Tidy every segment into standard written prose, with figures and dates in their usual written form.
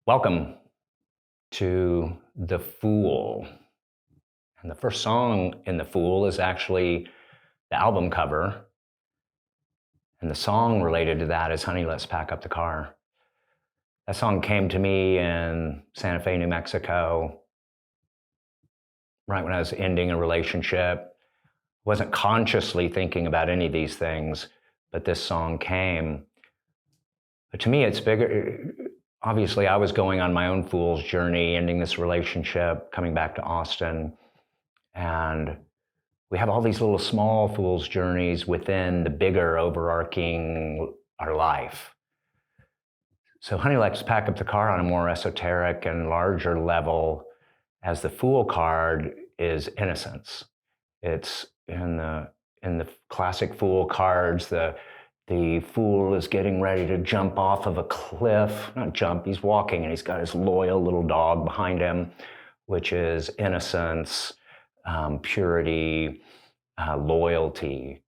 Welcome to The Fool. And the first song in The Fool is actually the album cover. And the song related to that is Honey, Let's Pack Up the Car. That song came to me in Santa Fe, New Mexico, right when I was ending a relationship. Wasn't consciously thinking about any of these things, but this song came. But to me, it's bigger. Obviously, I was going on my own fool's journey, ending this relationship, coming back to Austin. And we have all these little small fool's journeys within the bigger overarching our life. So Honey, Let's Pack Up the Car on a more esoteric and larger level, as the Fool card is innocence. It's in the classic Fool cards, the fool is getting ready to jump off of a cliff. Not jump, he's walking and he's got his loyal little dog behind him, which is innocence, purity, loyalty.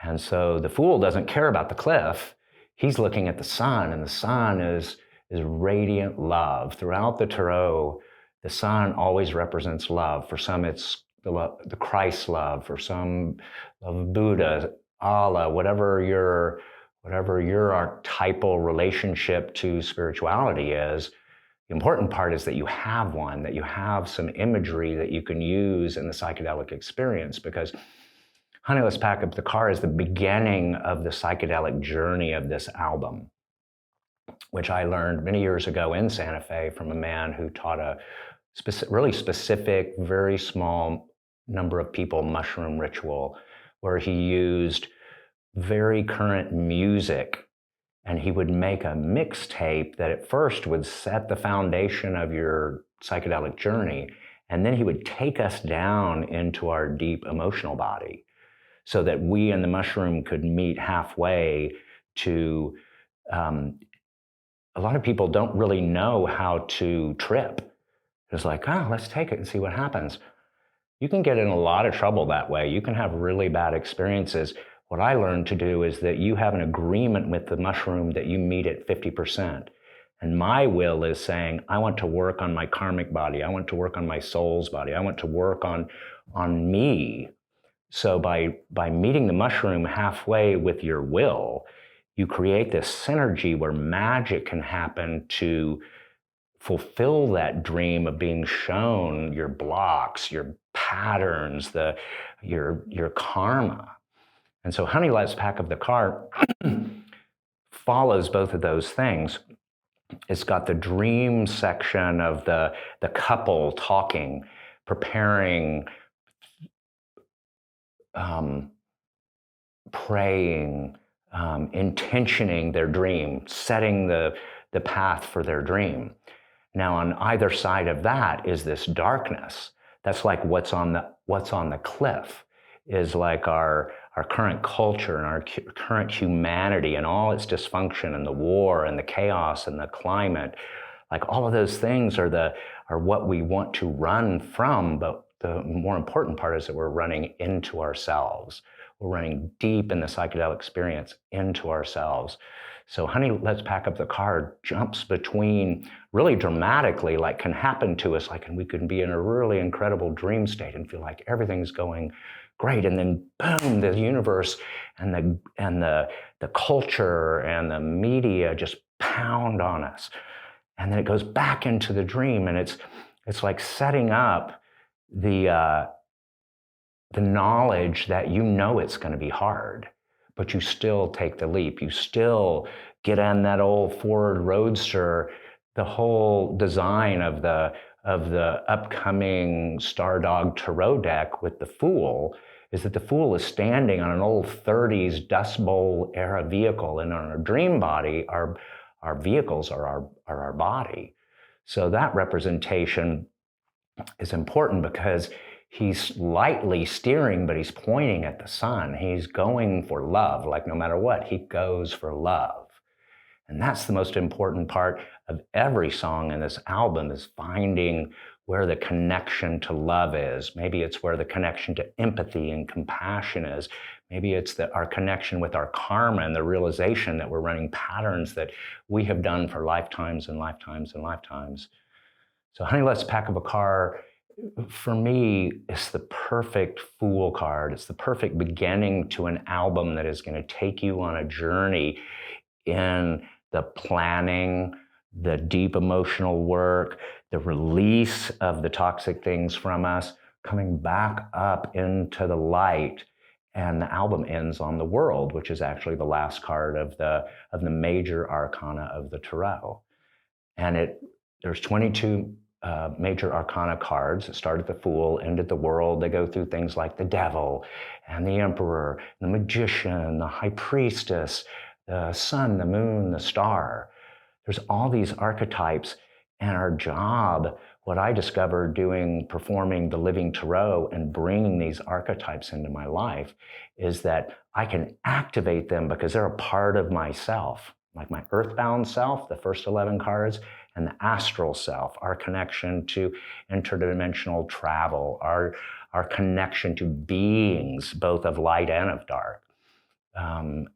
And so the fool doesn't care about the cliff. He's looking at the sun, and the sun is radiant love. Throughout the Tarot, the sun always represents love. For some, it's the Christ love. For some, love of Buddha, Allah, whatever your archetypal relationship to spirituality is. The important part is that you have one, that you have some imagery that you can use in the psychedelic experience, because Honey, Let's Pack Up the Car is the beginning of the psychedelic journey of this album, which I learned many years ago in Santa Fe from a man who taught a really specific, very small number of people mushroom ritual, where he used very current music, and he would make a mixtape that at first would set the foundation of your psychedelic journey, and then he would take us down into our deep emotional body so that we and the mushroom could meet halfway to, a lot of people don't really know how to trip. It's like, let's take it and see what happens. You can get in a lot of trouble that way. You can have really bad experiences. What I learned to do is that you have an agreement with the mushroom that you meet at 50%. And my will is saying, I want to work on my karmic body. I want to work on my soul's body. I want to work on me. So by meeting the mushroom halfway with your will, you create this synergy where magic can happen to fulfill that dream of being shown your blocks, your patterns, your karma. And so Honey, Let's Pack Up the Car follows both of those things. It's got the dream section of the couple talking, preparing, praying, intentioning their dream, setting the path for their dream. Now, on either side of that is this darkness. That's like what's on the cliff, is like our current culture and our current humanity and all its dysfunction and the war and the chaos and the climate. Like all of those things are what we want to run from, but the more important part is that we're running into ourselves. We're running deep in the psychedelic experience into ourselves. So Honey, Let's Pack Up the Car jumps between really dramatically, like can happen to us, and we can be in a really incredible dream state and feel like everything's going great. And then boom, the universe and the culture and the media just pound on us. And then it goes back into the dream, and it's like setting up the knowledge that it's going to be hard, but you still take the leap. You still get in that old Ford Roadster. The whole design of the upcoming Stardog Tarot deck with the Fool is that the Fool is standing on an old 30s Dust Bowl era vehicle, and on our dream body, our vehicles are our body. So that representation is important because he's lightly steering, but he's pointing at the sun. He's going for love. Like no matter what, he goes for love. And that's the most important part of every song in this album, is finding where the connection to love is. Maybe it's where the connection to empathy and compassion is. Maybe it's our connection with our karma and the realization that we're running patterns that we have done for lifetimes and lifetimes and lifetimes. So Honey, Let's Pack Up a Car, for me, is the perfect Fool card. It's the perfect beginning to an album that is going to take you on a journey in the planning, the deep emotional work, the release of the toxic things from us, coming back up into the light. And the album ends on the World, which is actually the last card of the major arcana of the tarot. And there's 22 major arcana cards that start at the Fool, end at the World. They go through things like the Devil and the Emperor, the Magician, the High Priestess, the Sun, the Moon, the Star. There's all these archetypes, and our job, what I discovered performing the Living Tarot and bringing these archetypes into my life, is that I can activate them because they're a part of myself, like my earthbound self, the first 11 cards, and the astral self, our connection to interdimensional travel, our connection to beings, both of light and of dark.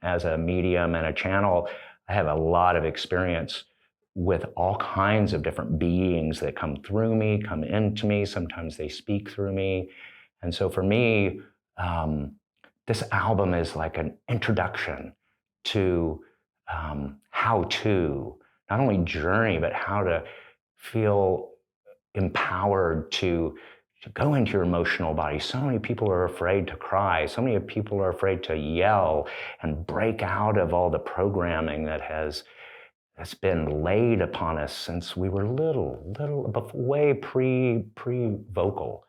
As a medium and a channel, I have a lot of experience with all kinds of different beings that come through me, come into me. Sometimes they speak through me. And so for me, this album is like an introduction to how to not only journey, but how to feel empowered to go into your emotional body. So many people are afraid to cry. So many people are afraid to yell and break out of all the programming that's been laid upon us since we were little, way pre-vocal.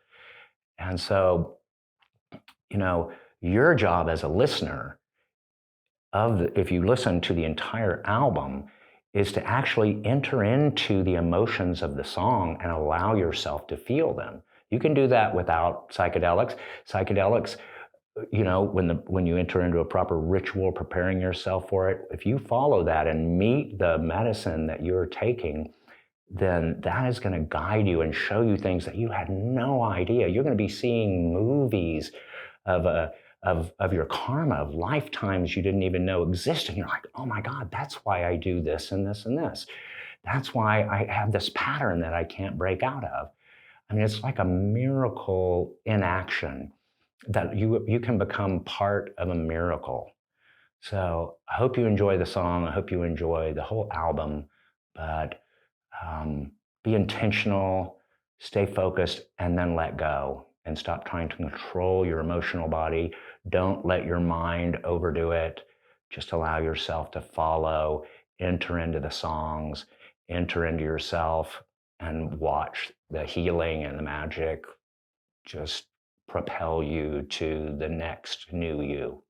And so, your job as a listener if you listen to the entire album, is to actually enter into the emotions of the song and allow yourself to feel them. You can do that without psychedelics. Psychedelics, when you enter into a proper ritual, preparing yourself for it, if you follow that and meet the medicine that you're taking, then that is going to guide you and show you things that you had no idea. You're going to be seeing movies of your karma, of lifetimes you didn't even know existed. You're like, oh my God, that's why I do this and this and this. That's why I have this pattern that I can't break out of. I mean, it's like a miracle in action, that you can become part of a miracle. So I hope you enjoy the song. I hope you enjoy the whole album, but be intentional, stay focused, and then let go and stop trying to control your emotional body. Don't let your mind overdo it. Just allow yourself to follow, enter into the songs, enter into yourself, and watch the healing and the magic just propel you to the next new you.